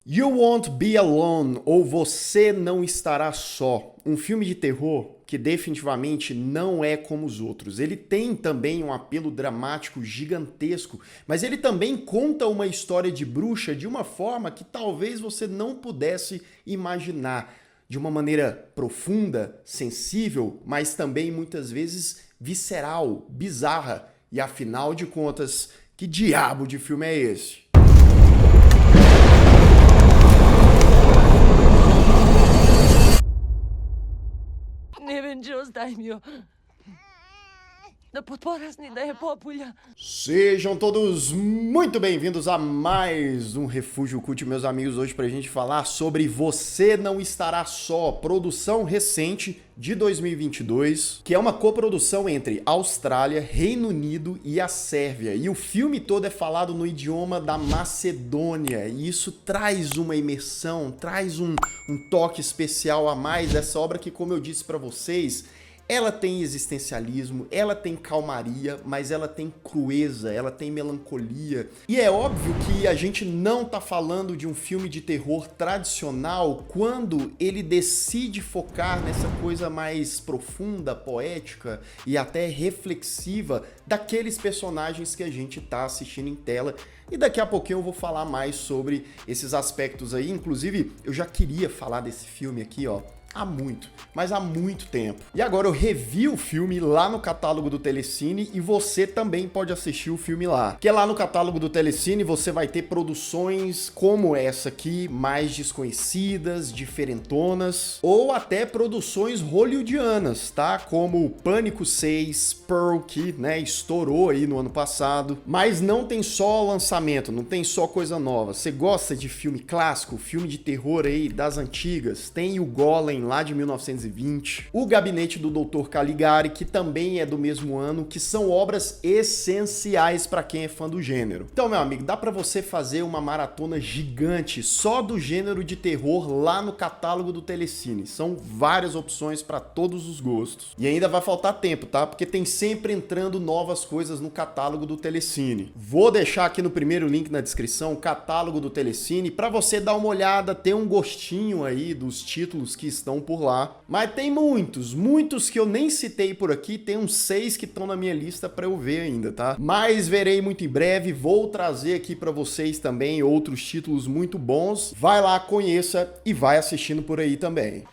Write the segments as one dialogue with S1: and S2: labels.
S1: You Won't Be Alone, ou Você Não Estará Só, um filme de terror que definitivamente não é como os outros. Ele tem também um apelo dramático gigantesco, mas ele também conta uma história de bruxa de uma forma que talvez você não pudesse imaginar. De uma maneira profunda, sensível, mas também muitas vezes visceral, bizarra. E afinal de contas, que diabo de filme é esse?
S2: Не венчо стаймио. Да подпорас ни да е популja.
S1: Sejam todos muito bem-vindos a mais um Refúgio Cult, meus amigos, hoje pra gente falar sobre Você Não Estará Só, produção recente de 2022, que é uma coprodução entre Austrália, Reino Unido e a Sérvia. E o filme todo é falado no idioma da Macedônia, e isso traz uma imersão, traz um toque especial a mais dessa obra que, como eu disse pra vocês, ela tem existencialismo, ela tem calmaria, mas ela tem crueza, ela tem melancolia. E é óbvio que a gente não tá falando de um filme de terror tradicional quando ele decide focar nessa coisa mais profunda, poética e até reflexiva daqueles personagens que a gente tá assistindo em tela. E daqui a pouquinho eu vou falar mais sobre esses aspectos aí. Inclusive, eu já queria falar desse filme aqui, ó, há muito, mas há muito tempo. E agora eu revi o filme lá no catálogo do Telecine e você também pode assistir o filme lá. Porque lá no catálogo do Telecine você vai ter produções como essa aqui, mais desconhecidas, diferentonas, ou até produções hollywoodianas, tá? Como Pânico 6, Pearl, que, né, estourou aí no ano passado. Mas não tem só lançamento, não tem só coisa nova. Você gosta de filme clássico, filme de terror aí das antigas? Tem o Golem lá de 1920, O Gabinete do Dr. Caligari, que também é do mesmo ano, que são obras essenciais para quem é fã do gênero. Então, meu amigo, dá para você fazer uma maratona gigante só do gênero de terror lá no catálogo do Telecine. São várias opções para todos os gostos. E ainda vai faltar tempo, tá? Porque tem sempre entrando novas coisas no catálogo do Telecine. Vou deixar aqui no primeiro link na descrição o catálogo do Telecine para você dar uma olhada, ter um gostinho aí dos títulos que estão por lá. Mas tem muitos que eu nem citei por aqui, tem uns 6 que estão na minha lista para eu ver ainda, tá? Mas verei muito em breve, vou trazer aqui para vocês também outros títulos muito bons. Vai lá, conheça e vai assistindo por aí também.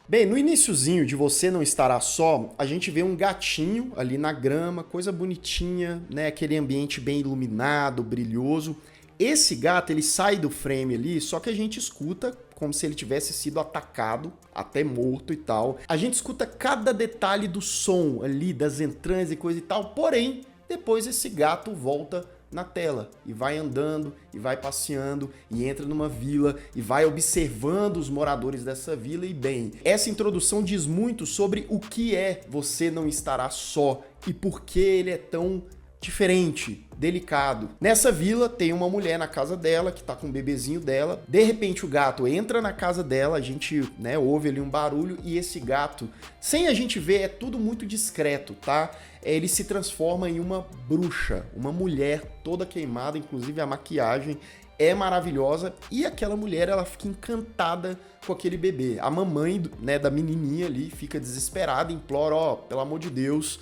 S1: Bem, no iniciozinho de Você Não Estará Só, a gente vê um gatinho ali na grama, coisa bonitinha, né? Aquele ambiente bem iluminado, brilhoso. Esse gato, ele sai do frame ali, só que a gente escuta como se ele tivesse sido atacado, até morto e tal. A gente escuta cada detalhe do som ali, das entranhas e coisa e tal, porém, depois esse gato volta na tela e vai andando e vai passeando e entra numa vila e vai observando os moradores dessa vila. E bem, essa introdução diz muito sobre o que é Você Não Estará Só e por que ele é tão diferente, delicado. Nessa vila tem uma mulher na casa dela que tá com o bebezinho dela. De repente o gato entra na casa dela, a gente, né, ouve ali um barulho e esse gato, sem a gente ver, é tudo muito discreto, tá? Ele se transforma em uma bruxa, uma mulher toda queimada, inclusive a maquiagem é maravilhosa e aquela mulher, ela fica encantada com aquele bebê. A mamãe, né, da menininha ali fica desesperada, implora, ó, pelo amor de Deus,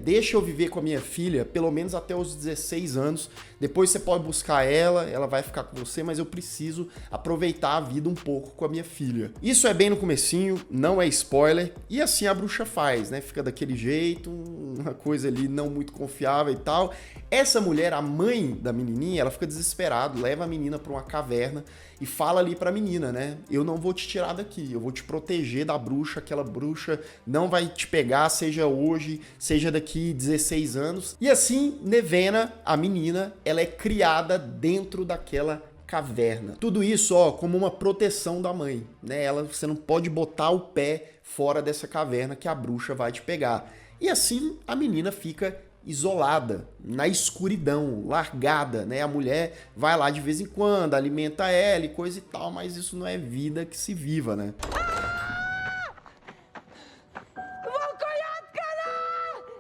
S1: deixa eu viver com a minha filha pelo menos até os 16 anos, depois você pode buscar ela vai ficar com você, mas eu preciso aproveitar a vida um pouco com a minha filha. Isso é bem no comecinho, não é spoiler, e assim a bruxa faz, né, fica daquele jeito, uma coisa ali não muito confiável e tal. Essa mulher, a mãe da menininha, ela fica desesperada, leva a menina para uma caverna e fala ali pra menina, né, eu não vou te tirar daqui, eu vou te proteger da bruxa, aquela bruxa não vai te pegar, seja hoje, seja daqui 16 anos. E assim, Nevena, a menina, ela é criada dentro daquela caverna. Tudo isso, ó, como uma proteção da mãe, né? Você não pode botar o pé fora dessa caverna que a bruxa vai te pegar. E assim, a menina fica isolada, na escuridão, largada, né? A mulher vai lá de vez em quando, alimenta ela e coisa e tal, mas isso não é vida que se viva, né?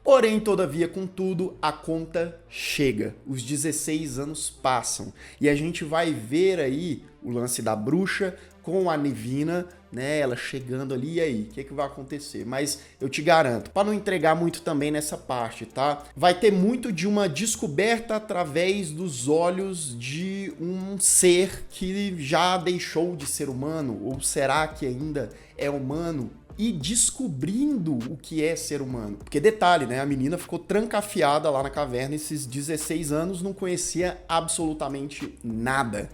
S1: Porém, todavia, contudo, a conta chega. Os 16 anos passam e a gente vai ver aí o lance da bruxa com a Nivina, né, ela chegando ali, e aí, o que vai acontecer? Mas eu te garanto, para não entregar muito também nessa parte, tá? Vai ter muito de uma descoberta através dos olhos de um ser que já deixou de ser humano, ou será que ainda é humano? E descobrindo o que é ser humano. Porque detalhe, né? A menina ficou trancafiada lá na caverna esses 16 anos, não conhecia absolutamente nada.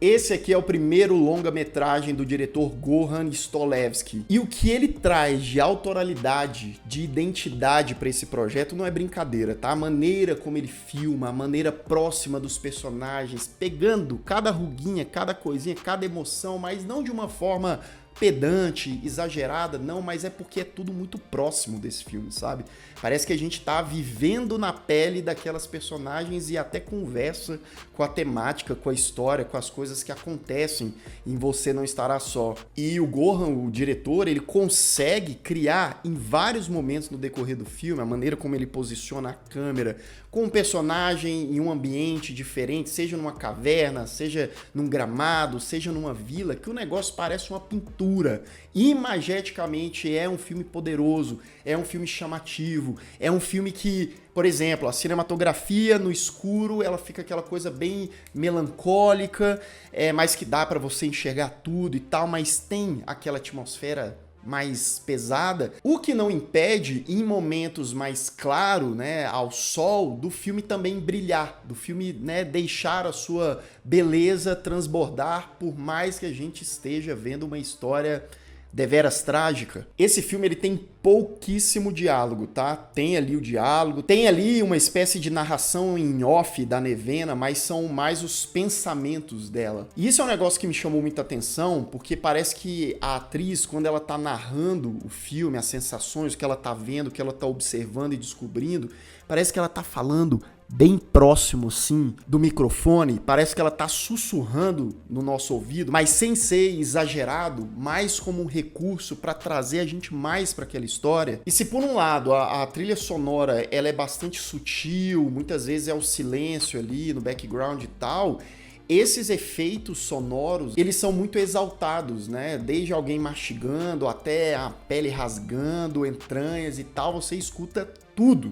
S1: Esse aqui é o primeiro longa-metragem do diretor Goran Stolevski. E o que ele traz de autoralidade, de identidade para esse projeto não é brincadeira, tá? A maneira como ele filma, a maneira próxima dos personagens, pegando cada ruguinha, cada coisinha, cada emoção, mas não de uma forma pedante, exagerada, não, mas é porque é tudo muito próximo desse filme, sabe? Parece que a gente tá vivendo na pele daquelas personagens e até conversa com a temática, com a história, com as coisas que acontecem em Você Não Estará Só. E o Goran, o diretor, ele consegue criar em vários momentos no decorrer do filme, a maneira como ele posiciona a câmera, com um personagem em um ambiente diferente, seja numa caverna, seja num gramado, seja numa vila, que o negócio parece uma pintura. Imageticamente é um filme poderoso, é um filme chamativo, é um filme que, por exemplo, a cinematografia no escuro, ela fica aquela coisa bem melancólica, mas que dá pra você enxergar tudo e tal, mas tem aquela atmosfera mais pesada, o que não impede, em momentos mais claros, né, ao sol, do filme também brilhar, do filme, né, deixar a sua beleza transbordar, por mais que a gente esteja vendo uma história deveras trágica. Esse filme ele tem pouquíssimo diálogo, tá? Tem ali o diálogo, tem ali uma espécie de narração em off da Nevena, mas são mais os pensamentos dela. E isso é um negócio que me chamou muita atenção, porque parece que a atriz, quando ela tá narrando o filme, as sensações, o que ela tá vendo, o que ela tá observando e descobrindo, parece que ela tá falando bem próximo, sim, do microfone, parece que ela tá sussurrando no nosso ouvido, mas sem ser exagerado, mais como um recurso para trazer a gente mais para aquela história. E se por um lado a trilha sonora ela é bastante sutil, muitas vezes é o silêncio ali no background e tal, esses efeitos sonoros, eles são muito exaltados, né? Desde alguém mastigando até a pele rasgando, entranhas e tal, você escuta tudo.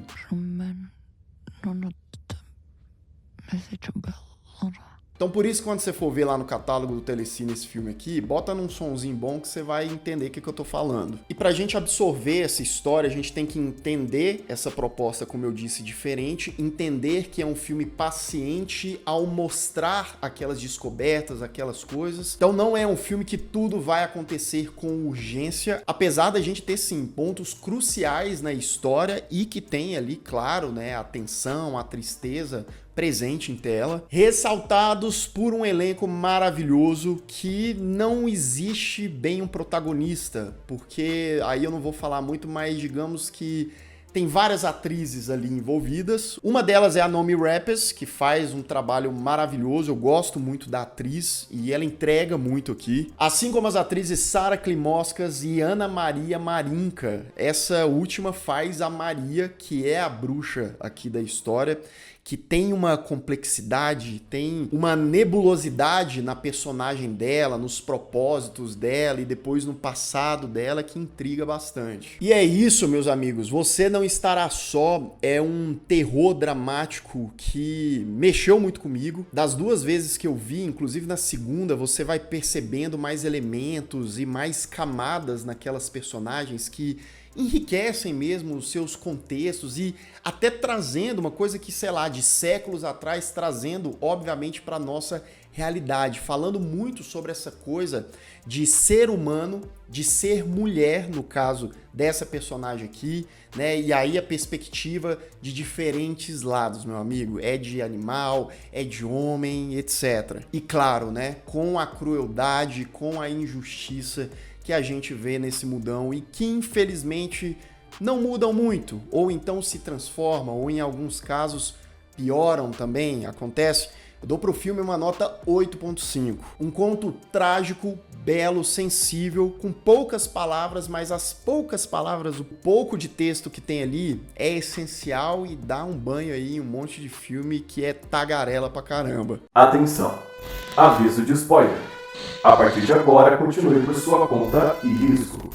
S1: Então por isso, quando você for ver lá no catálogo do Telecine esse filme aqui, bota num sonzinho bom que você vai entender o que eu tô falando. E pra gente absorver essa história, a gente tem que entender essa proposta, como eu disse, diferente, entender que é um filme paciente ao mostrar aquelas descobertas, aquelas coisas. Então não é um filme que tudo vai acontecer com urgência, apesar da gente ter, sim, pontos cruciais na história e que tem ali, claro, né, a tensão, a tristeza presente em tela, ressaltados por um elenco maravilhoso que não existe bem um protagonista, porque aí eu não vou falar muito, mas digamos que tem várias atrizes ali envolvidas. Uma delas é a Noomi Rapace, que faz um trabalho maravilhoso. Eu gosto muito da atriz e ela entrega muito aqui. Assim como as atrizes Sara Klimovskas e Ana Maria Marinka. Essa última faz a Maria, que é a bruxa aqui da história, que tem uma complexidade, tem uma nebulosidade na personagem dela, nos propósitos dela e depois no passado dela que intriga bastante. E é isso, meus amigos, Você Não Estará Só é um terror dramático que mexeu muito comigo. Das duas vezes que eu vi, inclusive na segunda, você vai percebendo mais elementos e mais camadas naquelas personagens que enriquecem mesmo os seus contextos e até trazendo uma coisa que, sei lá, de séculos atrás, trazendo, obviamente, para nossa realidade, falando muito sobre essa coisa de ser humano, de ser mulher, no caso dessa personagem aqui, né? E aí a perspectiva de diferentes lados, meu amigo, é de animal, é de homem, etc. E claro, né, com a crueldade, com a injustiça que a gente vê nesse mundão e que infelizmente não mudam muito, ou então se transformam, ou em alguns casos pioram também, acontece, Eu dou pro filme uma nota 8.5. Um conto trágico, belo, sensível, com poucas palavras, mas as poucas palavras, o pouco de texto que tem ali é essencial e dá um banho aí em um monte de filme que é tagarela pra caramba.
S3: Atenção! Aviso de spoiler. A partir de agora, continue por sua conta e risco.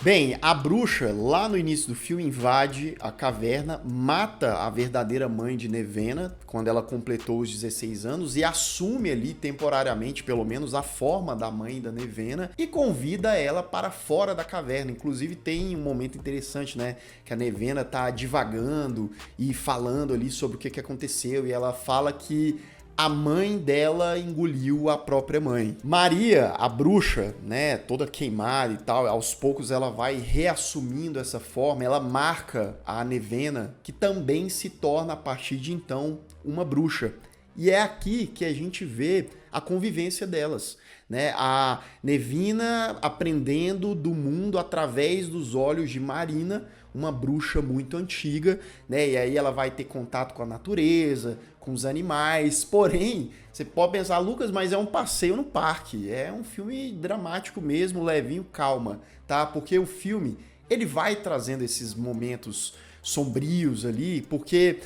S1: Bem, a bruxa, lá no início do filme, invade a caverna, mata a verdadeira mãe de Nevena, quando ela completou os 16 anos, e assume ali, temporariamente, pelo menos, a forma da mãe da Nevena, e convida ela para fora da caverna. Inclusive, tem um momento interessante, né, que a Nevena tá divagando e falando ali sobre o que aconteceu, e ela fala que a mãe dela engoliu a própria mãe. Maria, a bruxa, né, toda queimada e tal, aos poucos ela vai reassumindo essa forma, ela marca a Nevena, que também se torna, a partir de então, uma bruxa. E é aqui que a gente vê a convivência delas, né? A Nevena aprendendo do mundo através dos olhos de Marina, uma bruxa muito antiga, né? E aí ela vai ter contato com a natureza, com os animais. Porém, você pode pensar, Lucas, mas é um passeio no parque, é um filme dramático mesmo, levinho, calma, tá? Porque o filme, ele vai trazendo esses momentos sombrios ali, porque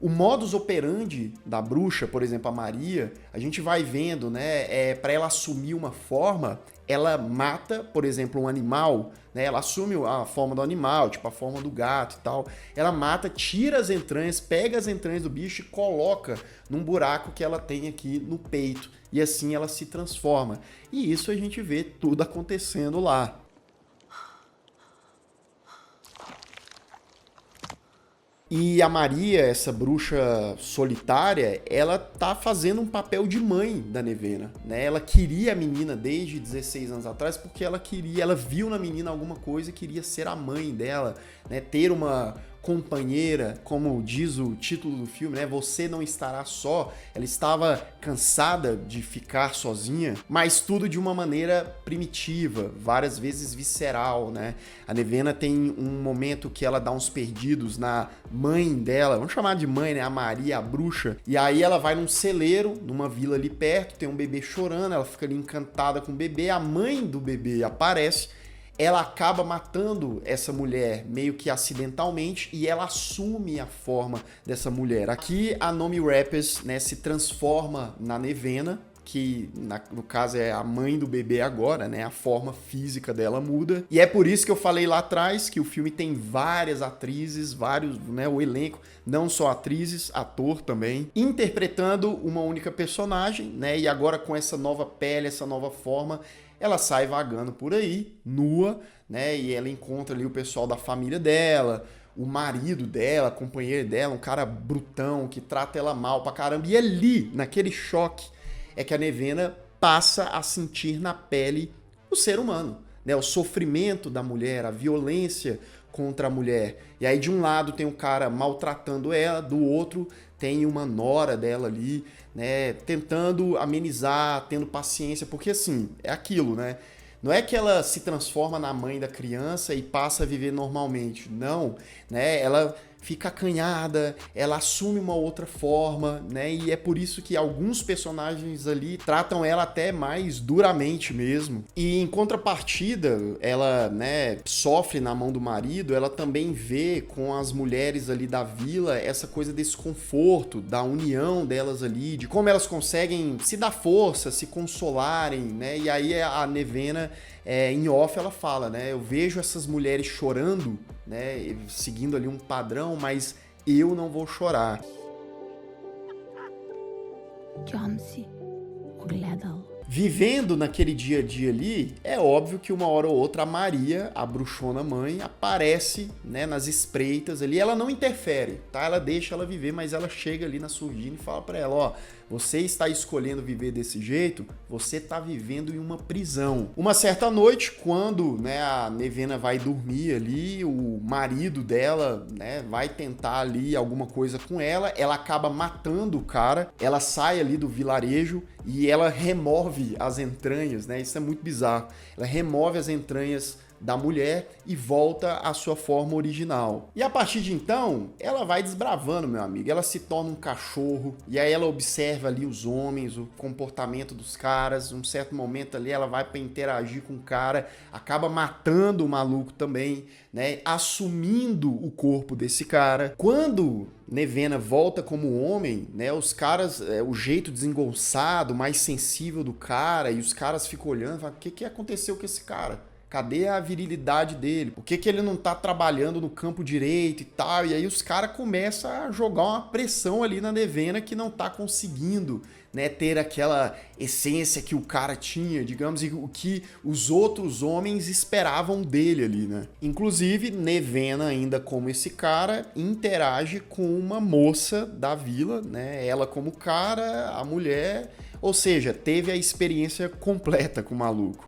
S1: o modus operandi da bruxa, por exemplo, a Maria, a gente vai vendo, né, para ela assumir uma forma, ela mata, por exemplo, um animal, né, ela assume a forma do animal, tipo a forma do gato e tal, ela mata, tira as entranhas, pega as entranhas do bicho e coloca num buraco que ela tem aqui no peito, e assim ela se transforma. E isso a gente vê tudo acontecendo lá. E a Maria, essa bruxa solitária, ela tá fazendo um papel de mãe da Nevena, né? Ela queria a menina desde 16 anos atrás porque ela viu na menina alguma coisa e queria ser a mãe dela, né? Ter uma companheira, como diz o título do filme, né? Você não estará só. Ela estava cansada de ficar sozinha, mas tudo de uma maneira primitiva, várias vezes visceral, né? A Nevena tem um momento que ela dá uns perdidos na mãe dela, vamos chamar de mãe, né? A Maria, a bruxa. E aí ela vai num celeiro, numa vila ali perto, tem um bebê chorando, ela fica ali encantada com o bebê, a mãe do bebê aparece, ela acaba matando essa mulher meio que acidentalmente e ela assume a forma dessa mulher. Aqui a Noomi Rapace, né, se transforma na Nevena, que no caso é a mãe do bebê agora, né? A forma física dela muda. E é por isso que eu falei lá atrás que o filme tem várias atrizes, vários, né? O elenco, não só atrizes, ator também, interpretando uma única personagem, né? E agora com essa nova pele, essa nova forma, ela sai vagando por aí, nua, né? E ela encontra ali o pessoal da família dela, o marido dela, companheiro dela, um cara brutão que trata ela mal pra caramba. E ali, naquele choque, é que a Nevena passa a sentir na pele o ser humano, né? O sofrimento da mulher, a violência contra a mulher. E aí de um lado tem um cara maltratando ela, do outro tem uma nora dela ali, né, tentando amenizar, tendo paciência, porque assim, é aquilo, né? Não é que ela se transforma na mãe da criança e passa a viver normalmente, não, né? Ela fica acanhada, ela assume uma outra forma, né? E é por isso que alguns personagens ali tratam ela até mais duramente mesmo. E em contrapartida, ela, né, sofre na mão do marido, ela também vê com as mulheres ali da vila essa coisa desse conforto, da união delas ali, de como elas conseguem se dar força, se consolarem, né? E aí a Nevena, em off, ela fala, né? Eu vejo essas mulheres chorando, né? Seguindo ali um padrão, mas eu não vou chorar. Vivendo naquele dia a dia ali, é óbvio que uma hora ou outra a Maria, a bruxona mãe, aparece, né, nas espreitas ali. Ela não interfere, tá? Ela deixa ela viver, mas ela chega ali na surdina e fala pra ela, ó, você está escolhendo viver desse jeito, você tá vivendo em uma prisão. Uma certa noite, quando, né, a Nevena vai dormir ali, o marido dela, né, vai tentar ali alguma coisa com ela, ela acaba matando o cara, ela sai ali do vilarejo e ela remove as entranhas, né? Isso é muito bizarro. Ela remove as entranhas da mulher e volta à sua forma original. E a partir de então, ela vai desbravando, meu amigo. Ela se torna um cachorro e aí ela observa ali os homens, o comportamento dos caras. Um certo momento ali ela vai para interagir com o cara, acaba matando o maluco também, né? Assumindo o corpo desse cara. Quando Nevena volta como homem, né? Os caras, o jeito desengonçado, mais sensível do cara, e os caras ficam olhando, falam, o que aconteceu com esse cara? Cadê a virilidade dele? Por que ele não tá trabalhando no campo direito e tal? E aí os caras começam a jogar uma pressão ali na Nevena que não tá conseguindo, né, ter aquela essência que o cara tinha, digamos, e o que os outros homens esperavam dele ali, né? Inclusive, Nevena, ainda como esse cara, interage com uma moça da vila, né? Ela como cara, a mulher, ou seja, teve a experiência completa com o maluco.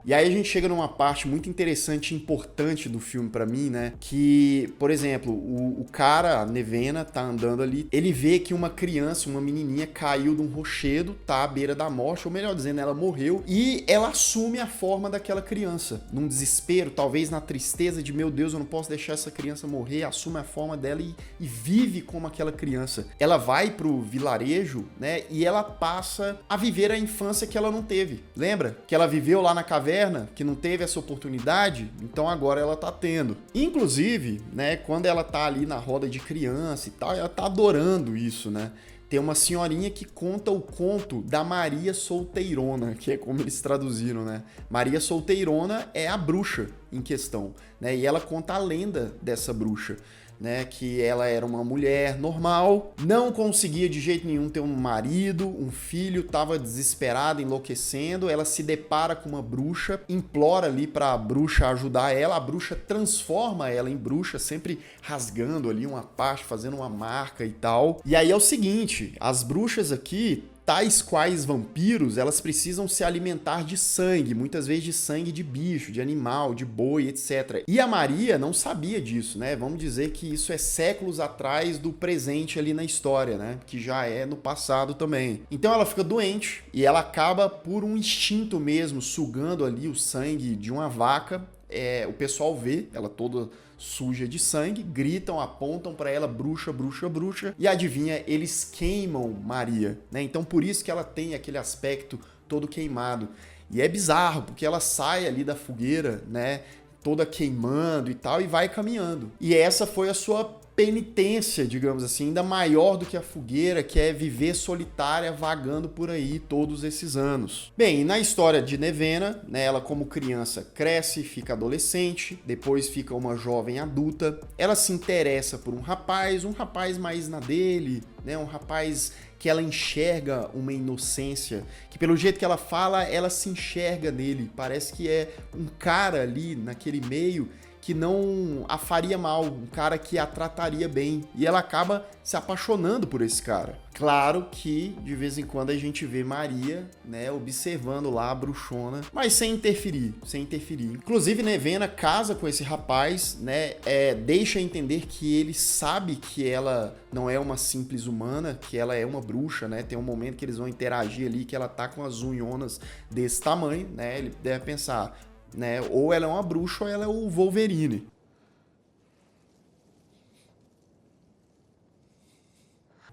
S1: E aí a gente chega numa parte muito interessante e importante do filme pra mim, né? Que, por exemplo, o cara, a Nevena, tá andando ali, ele vê que uma criança, uma menininha, caiu de um rochedo, tá à beira da morte, ou melhor dizendo, ela morreu, e ela assume a forma daquela criança. Num desespero, talvez na tristeza de, meu Deus, eu não posso deixar essa criança morrer, assume a forma dela e vive como aquela criança. Ela vai pro vilarejo, né? E ela passa a viver a infância que ela não teve. Lembra? Que ela viveu lá na caverna, que não teve essa oportunidade, então agora ela tá tendo. Inclusive, né, quando ela tá ali na roda de criança e tal, ela tá adorando isso, né? Tem uma senhorinha que conta o conto da Maria Solteirona, que é como eles traduziram, né? Maria Solteirona é a bruxa em questão, né? E ela conta a lenda dessa bruxa, né, que ela era uma mulher normal, não conseguia de jeito nenhum ter um marido, um filho, tava desesperada, enlouquecendo, ela se depara com uma bruxa, implora ali pra bruxa ajudar ela, a bruxa transforma ela em bruxa, sempre rasgando ali uma parte, fazendo uma marca e tal. E aí é o seguinte, as bruxas aqui, tais quais vampiros, elas precisam se alimentar de sangue, muitas vezes de sangue de bicho, de animal, de boi, etc. E a Maria não sabia disso, né? Vamos dizer que isso é séculos atrás do presente ali na história, né? Que já é no passado também. Então ela fica doente e ela acaba por um instinto mesmo, sugando ali o sangue de uma vaca. O pessoal vê ela toda suja de sangue, gritam, apontam pra ela, bruxa, bruxa, bruxa, e adivinha, eles queimam Maria, né? Então por isso que ela tem aquele aspecto todo queimado. E é bizarro, porque ela sai ali da fogueira, né, toda queimando e tal, e vai caminhando. E essa foi a sua penitência, digamos assim, ainda maior do que a fogueira, que é viver solitária, vagando por aí todos esses anos. Bem, na história de Nevena, né, ela como criança cresce, fica adolescente, depois fica uma jovem adulta, ela se interessa por um rapaz mais na dele, né, um rapaz que ela enxerga uma inocência, que pelo jeito que ela fala, ela se enxerga nele, parece que é um cara ali naquele meio que não a faria mal, um cara que a trataria bem. E ela acaba se apaixonando por esse cara. Claro que, de vez em quando, a gente vê Maria, né, observando lá a bruxona, mas sem interferir. Inclusive, Nevena casa com esse rapaz, né, deixa entender que ele sabe que ela não é uma simples humana, que ela é uma bruxa, né, tem um momento que eles vão interagir ali, que ela tá com as unhonas desse tamanho, né, ele deve pensar, né, ou ela é uma bruxa ou ela é o Wolverine.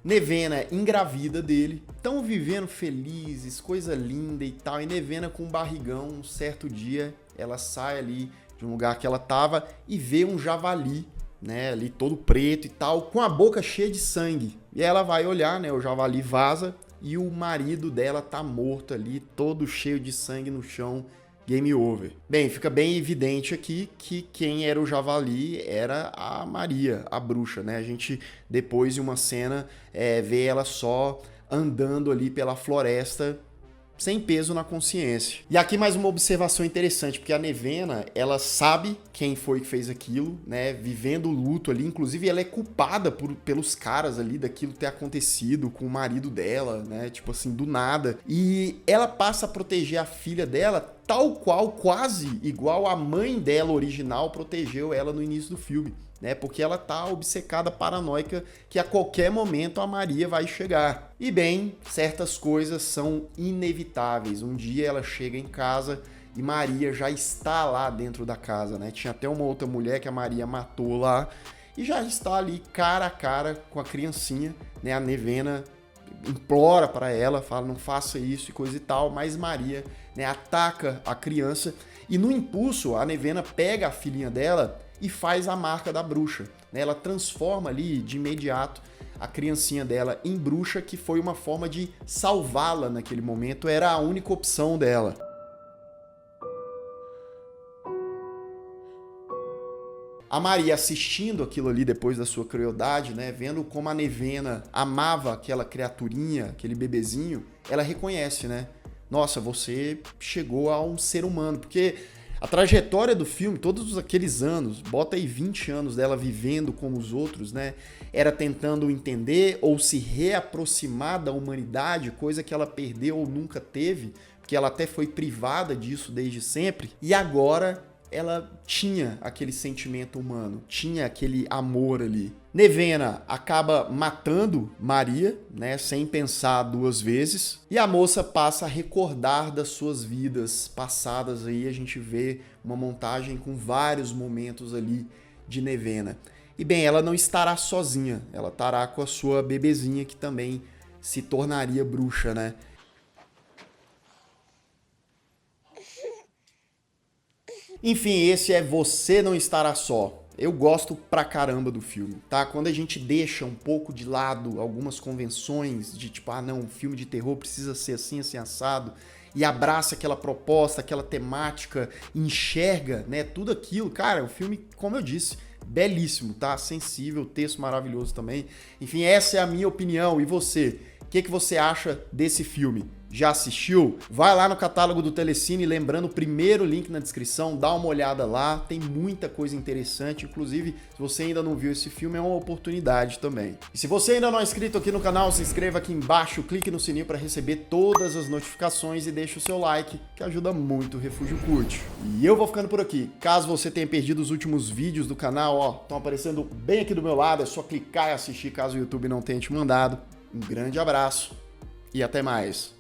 S1: Nevena engravida dele, estão vivendo felizes, coisa linda e tal, e Nevena com um barrigão, um certo dia, ela sai ali de um lugar que ela tava e vê um javali, né, ali todo preto e tal, com a boca cheia de sangue. E ela vai olhar, né, o javali vaza e o marido dela tá morto ali, todo cheio de sangue no chão, game over. Bem, fica bem evidente aqui que quem era o javali era a Maria, a bruxa, né? A gente, depois de uma cena, vê ela só andando ali pela floresta, sem peso na consciência. E aqui mais uma observação interessante, porque a Nevena, ela sabe quem foi que fez aquilo, né, vivendo o luto ali, inclusive ela é culpada pelos caras ali daquilo ter acontecido com o marido dela, né, tipo assim, do nada. E ela passa a proteger a filha dela tal qual, quase igual a mãe dela original protegeu ela no início do filme. né? Porque ela tá obcecada, paranoica, que a qualquer momento a Maria vai chegar. E bem, certas coisas são inevitáveis. Um dia ela chega em casa e Maria já está lá dentro da casa, né? Tinha até uma outra mulher que a Maria matou lá e já está ali cara a cara com a criancinha, né? A Nevena implora para ela, fala não faça isso e coisa e tal, mas Maria, né, ataca a criança e no impulso a Nevena pega a filhinha dela e faz a marca da bruxa, né? Ela transforma ali de imediato a criancinha dela em bruxa, que foi uma forma de salvá-la naquele momento, era a única opção dela. A Maria assistindo aquilo ali depois da sua crueldade, né, vendo como a Nevena amava aquela criaturinha, aquele bebezinho, ela reconhece, né? Nossa, você chegou a um ser humano, porque a trajetória do filme, todos aqueles anos, bota aí 20 anos dela vivendo como os outros, né? Era tentando entender ou se reaproximar da humanidade, coisa que ela perdeu ou nunca teve, porque ela até foi privada disso desde sempre. E agora ela tinha aquele sentimento humano, tinha aquele amor ali. Nevena acaba matando Maria, né, sem pensar duas vezes, e a moça passa a recordar das suas vidas passadas. Aí a gente vê uma montagem com vários momentos ali de Nevena. E bem, ela não estará sozinha, ela estará com a sua bebezinha, que também se tornaria bruxa, né? Enfim, esse é Você Não Estará Só. Eu gosto pra caramba do filme, tá? Quando a gente deixa um pouco de lado algumas convenções de tipo, ah não, um filme de terror precisa ser assim, assim, assado, e abraça aquela proposta, aquela temática, enxerga, né, tudo aquilo, cara, o filme, como eu disse, belíssimo, tá? Sensível, texto maravilhoso também. Enfim, essa é a minha opinião. E você? O que você acha desse filme? Já assistiu? Vai lá no catálogo do Telecine, lembrando o primeiro link na descrição, dá uma olhada lá, tem muita coisa interessante, inclusive se você ainda não viu esse filme é uma oportunidade também. E se você ainda não é inscrito aqui no canal, se inscreva aqui embaixo, clique no sininho para receber todas as notificações e deixe o seu like, que ajuda muito o Refúgio Cult. E eu vou ficando por aqui. Caso você tenha perdido os últimos vídeos do canal, ó, estão aparecendo bem aqui do meu lado, é só clicar e assistir caso o YouTube não tenha te mandado. Um grande abraço e até mais.